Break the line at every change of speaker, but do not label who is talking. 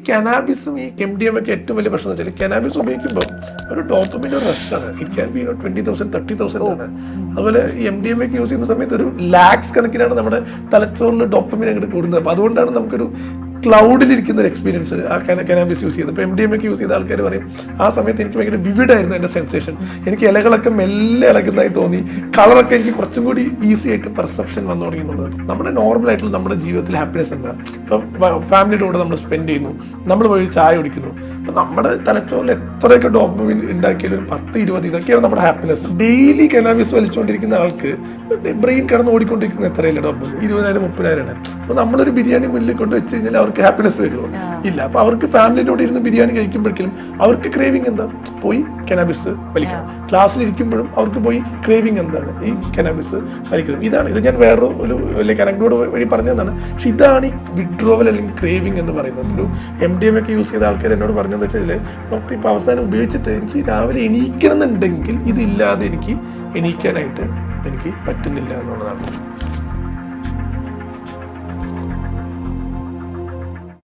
കനാബിസും ഈ MDMA ഒക്കെ ഏറ്റവും വലിയ പ്രശ്നം എന്ന് വെച്ചാൽ കനാബിസ് ഉപയോഗിക്കുമ്പോൾ ഒരു ഡോപ്പമിൻ്റെ റഷാണ്. ഇറ്റ് ക്യാൻ ബി 20,000 30,000 ആണ്. അതുപോലെ ഈ MDMA ഒക്കെ യൂസ് ചെയ്യുന്ന സമയത്ത് ഒരു ലാക്സ് കണക്കിനാണ് നമ്മുടെ തലച്ചോറിൽ ഡോപ്പമിൻ അങ്ങോട്ട് കൂടുന്നത്. അപ്പോൾ അതുകൊണ്ടാണ് നമുക്കൊരു ക്ലൗഡിലിരിക്കുന്ന ഒരു എക്സ്പീരിയൻസ് ആ കനാബിസ് യൂസ് ചെയ്ത്. ഇപ്പോൾ MDMA ഒക്കെ യൂസ് ചെയ്ത ആൾക്കാർ പറയും ആ സമയത്ത് എനിക്ക് ഭയങ്കര വിവിഡായിരുന്നു എൻ്റെ സെൻസേഷൻ. എനിക്ക് ഇലകളൊക്കെ മെല്ലെ ഇളകുന്നതായി തോന്നി, കളറൊക്കെ എനിക്ക് കുറച്ചും കൂടി ഈസി ആയിട്ട് പെർസെപ്ഷൻ വന്നു തുടങ്ങി എന്നുള്ളത്. നമ്മുടെ നോർമലായിട്ടുള്ള നമ്മുടെ ജീവിതത്തിൽ ഹാപ്പിനെസ് എന്താ? ഇപ്പോൾ ഫാമിലിയുടെ കൂടെ നമ്മൾ സ്പെൻഡ് ചെയ്യുന്നു, നമ്മൾ പോയി ചായ കുടിക്കുന്നു. അപ്പം നമ്മുടെ തലച്ചോറിൽ എത്രയൊക്കെ ഡോപ്പമിൻ ഉണ്ടാക്കിയാലും ഒരു 10-20 ഇതൊക്കെയാണ് നമ്മുടെ ഹാപ്പിനെസ്. ഡെയിലി കനാബിസ് വലിച്ചുകൊണ്ടിരിക്കുന്ന ആൾക്ക് ബ്രെയിൻ കിടന്ന് ഓടിക്കൊണ്ടിരിക്കുന്ന എത്രയില്ല ഡോപ്പമിൻ? 20,000-30,000 ആണ്. അപ്പോൾ നമ്മളൊരു ബിരിയാണി മുന്നിൽ കൊണ്ട് വെച്ച് കഴിഞ്ഞാൽ അവർക്ക് ഹാപ്പിനെസ് വരുമോ? ഇല്ല. അപ്പോൾ അവർക്ക് ഫാമിലിയോട് ഇരുന്ന് ബിരിയാണി കഴിക്കുമ്പോഴേക്കും അവർക്ക് ക്രേവിങ് എന്താ? പോയി കനാബിസ് വലിക്കണം. ക്ലാസ്സിലിരിക്കുമ്പോഴും അവർക്ക് പോയി ക്രേവിങ് എന്താണ്? ഈ കനാബിസ് വലിക്കണം. ഇത് ഞാൻ വേറൊരു അനക്ഡോട്ട് വഴി പറഞ്ഞതാണ്. പക്ഷെ ഇതാണ് ഈ വിഡ്രോവൽ അല്ലെങ്കിൽ ക്രേവിങ് എന്ന് പറയുന്നത്. ഒരു MDMA ഒക്കെ യൂസ് ചെയ്ത ആൾക്കാർ എന്നോട് പറഞ്ഞതെന്ന് വെച്ചാൽ ഡോക്ടർ ഇപ്പോൾ അവസാനം ഉപയോഗിച്ചിട്ട് എനിക്ക് രാവിലെ എണീക്കണം എന്നുണ്ടെങ്കിൽ ഇതില്ലാതെ എനിക്ക് എണീക്കാനായിട്ട് എനിക്ക് പറ്റുന്നില്ല എന്നുള്ളതാണ്.